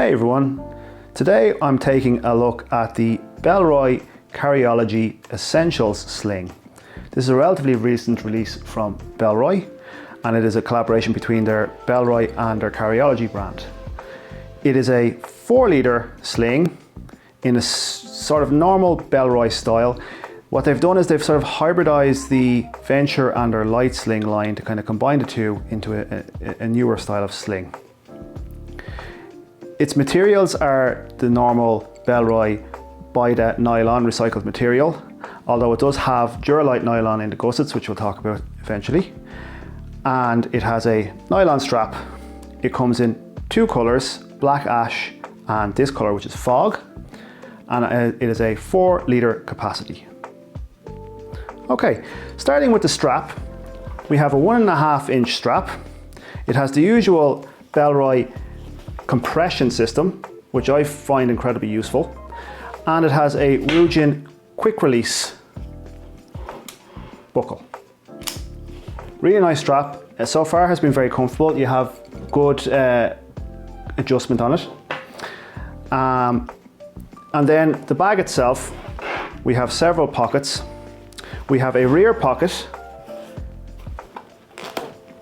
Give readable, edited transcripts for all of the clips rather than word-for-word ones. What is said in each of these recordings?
Hey everyone, today I'm taking a look at the Bellroy Carryology Essentials Sling. This is a relatively recent release from Bellroy, and it is a collaboration between their Bellroy and their Carryology brand. It is a 4-litre sling in a sort of normal Bellroy style. What they've done is they've sort of hybridized the Venture and their Light Sling line to kind of combine the two into a newer style of sling. Its materials are the normal Bellroy Bida nylon recycled material, although it does have Duralite nylon in the gussets, which we'll talk about eventually. And it has a nylon strap. It comes in 2 colours, black ash and this colour, which is fog. And it is a 4-litre capacity. Okay, starting with the strap, we have a 1.5 inch strap. It has the usual Bellroy compression system, which I find incredibly useful, and it has a Yunior quick release buckle. Really nice strap. So far has been very comfortable. You have good adjustment on it. And then the bag itself, we have several pockets. We have a rear pocket,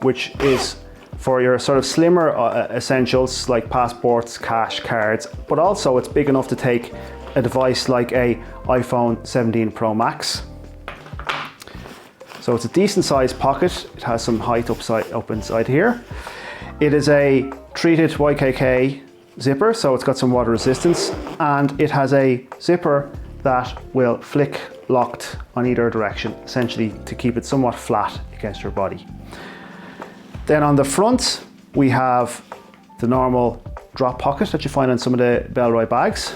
which is for your sort of slimmer essentials like passports, cash, cards, but also it's big enough to take a device like a iPhone 17 Pro Max. So it's a decent sized pocket. It has some height up inside here. It is a treated YKK zipper, so it's got some water resistance, and it has a zipper that will flick locked on either direction, essentially to keep it somewhat flat against your body. Then on the front, we have the normal drop pocket that you find on some of the Bellroy bags.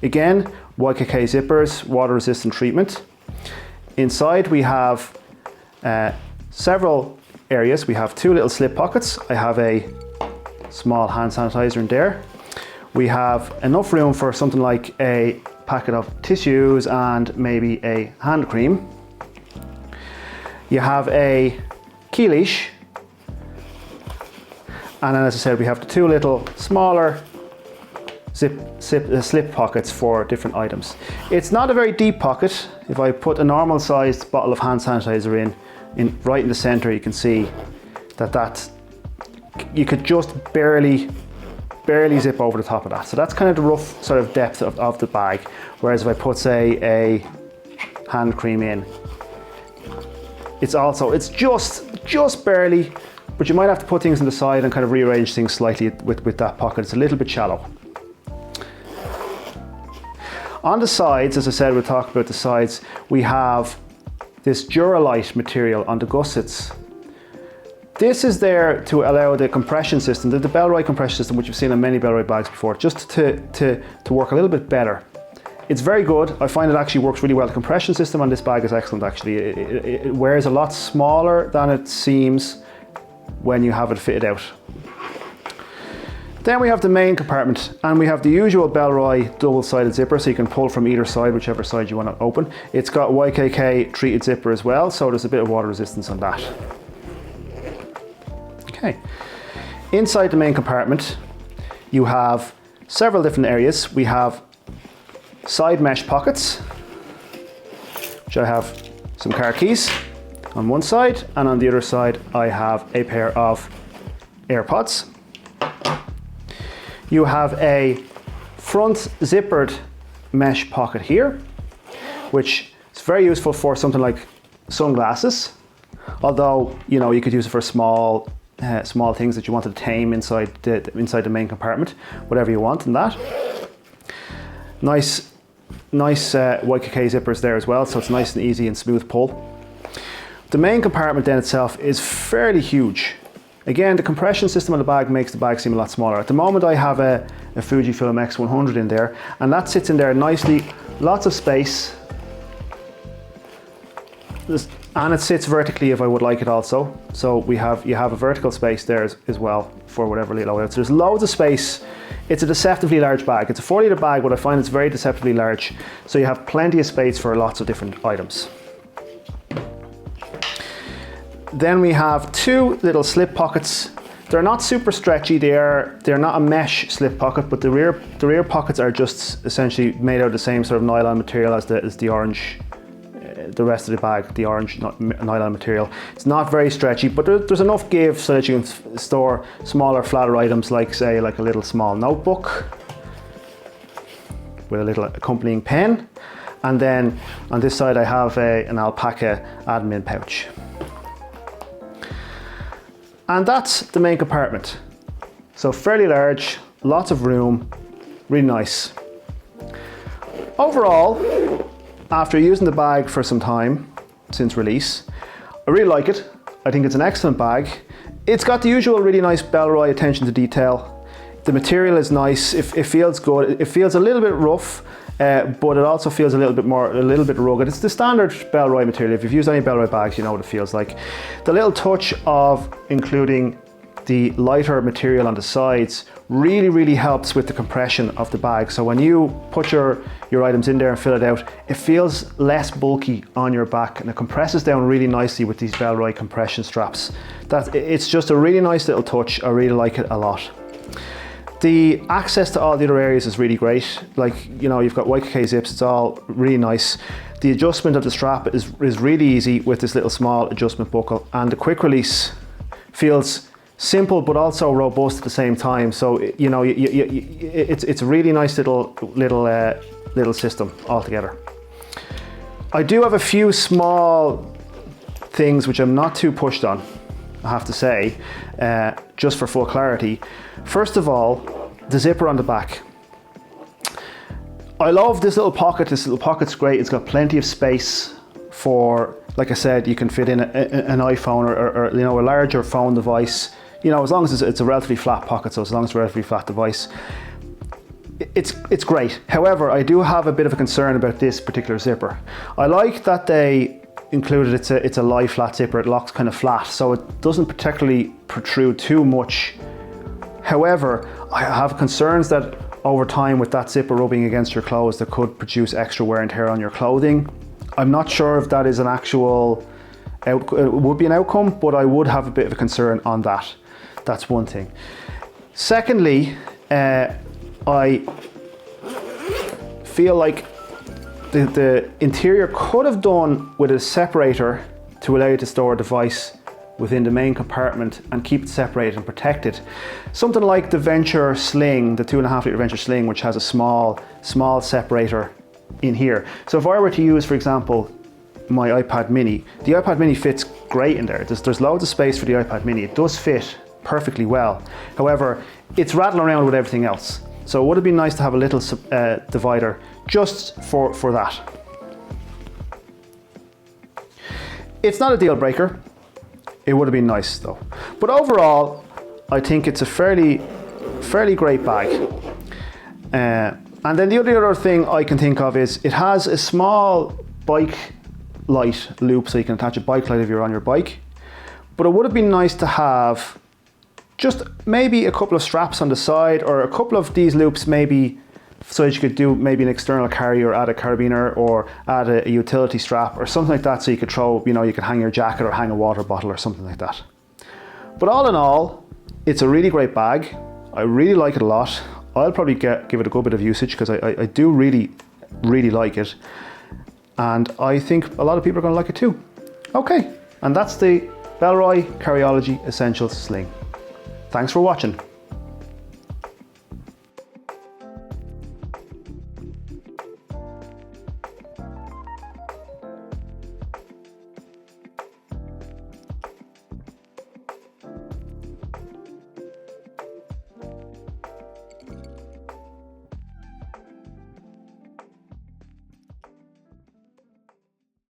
Again, YKK zippers, water resistant treatment. Inside we have several areas. We have 2 little slip pockets. I have a small hand sanitizer in there. We have enough room for something like a packet of tissues and maybe a hand cream. You have a key leash. And then, as I said, we have the 2 little smaller slip pockets for different items. It's not a very deep pocket. If I put a normal sized bottle of hand sanitizer in right in the center, you can see that you could just barely zip over the top of that. So that's kind of the rough sort of depth of the bag. Whereas if I put, say, a hand cream in, it's just barely, but you might have to put things on the side and kind of rearrange things slightly with that pocket. It's a little bit shallow. On the sides, as I said, we'll talk about the sides, we have this Duralite material on the gussets. This is there to allow the compression system, the Bellroy compression system, which you've seen on many Bellroy bags before, just to work a little bit better. It's very good. I find it actually works really well. The compression system on this bag is excellent, actually. It wears a lot smaller than it seems when you have it fitted out. Then we have the main compartment, and we have the usual Bellroy double-sided zipper, so you can pull from either side, whichever side you want to open. It's got YKK treated zipper as well, so there's a bit of water resistance on that. Okay. Inside the main compartment, you have several different areas. We have side mesh pockets, which I have some car keys on one side, and on the other side I have a pair of AirPods. You have a front zippered mesh pocket here, which is very useful for something like sunglasses, although you could use it for small things that you want to tame inside the main compartment, whatever you want in that. Nice YKK zippers there as well, so it's nice and easy and smooth pull. The main compartment then itself is fairly huge. Again, the compression system on the bag makes the bag seem a lot smaller. At the moment I have a Fujifilm X100 in there, and that sits in there nicely, lots of space. And it sits vertically if I would like it also. So you have a vertical space there as well for whatever little loadouts. There's loads of space. It's a deceptively large bag. It's a 4-litre bag, but I find it's very deceptively large. So you have plenty of space for lots of different items. Then we have 2 little slip pockets. They're not super stretchy. They're not a mesh slip pocket, but the rear pockets are just essentially made out of the same sort of nylon material as the orange, the rest of the bag, the orange nylon material. It's not very stretchy, but there's enough give so that you can store smaller, flatter items like, say, like a little small notebook with a little accompanying pen. And then on this side I have an alpaca admin pouch. And that's the main compartment. So fairly large, lots of room, really nice. Overall, after using the bag for some time since release, I really like it. I think it's an excellent bag. It's got the usual really nice Bellroy attention to detail. The material is nice, it feels good. It feels a little bit rough, but it also feels a little bit rugged. It's the standard Bellroy material. If you've used any Bellroy bags, you know what it feels like. The little touch of including the lighter material on the sides really helps with the compression of the bag. So when you put your items in there and fill it out, it feels less bulky on your back, and it compresses down really nicely with these Bellroy compression straps. It's just a really nice little touch. I really like it a lot. The access to all the other areas is really great. Like, you know, you've got YKK zips, it's all really nice. The adjustment of the strap is really easy with this little small adjustment buckle, and the quick release feels simple but also robust at the same time. So, you know, it's a really nice little system altogether. I do have a few small things which I'm not too pushed on, I have to say, just for full clarity. First of all, the zipper on the back. I love this little pocket. This little pocket's great. It's got plenty of space for, like I said, you can fit in an iPhone or you know, a larger phone device. You know, as long as it's a relatively flat pocket, so as long as it's a relatively flat device, it's great. However, I do have a bit of a concern about this particular zipper. I like that they included it's a lie flat zipper. It locks kind of flat, so it doesn't particularly protrude too much. However, I have concerns that over time with that zipper rubbing against your clothes, that could produce extra wear and tear on your clothing. I'm not sure if that is an actual it would be an outcome, but I would have a bit of a concern on that. That's one thing. Secondly, I feel like the interior could have done with a separator to allow you to store a device within the main compartment and keep it separated and protected. Something like the Venture Sling, the 2.5 litre Venture Sling, which has a small separator in here. So if I were to use, for example, my iPad mini, the iPad mini fits great in there. There's loads of space for the iPad mini. It does fit perfectly well. However, it's rattling around with everything else. So it would have been nice to have a little divider just for that. It's not a deal breaker. It would have been nice though. But overall, I think it's a fairly great bag. And then the other thing I can think of is it has a small bike light loop, so you can attach a bike light if you're on your bike. But it would have been nice to have just maybe a couple of straps on the side, or a couple of these loops maybe, so that you could do maybe an external carry or add a carabiner or add a utility strap or something like that, so you could throw, you know, you could hang your jacket or hang a water bottle or something like that. But all in all, it's a really great bag. I really like it a lot. I'll probably give it a good bit of usage because I do really like it. And I think a lot of people are going to like it too. Okay, and that's the Bellroy Carryology Essentials Sling. Thanks for watching.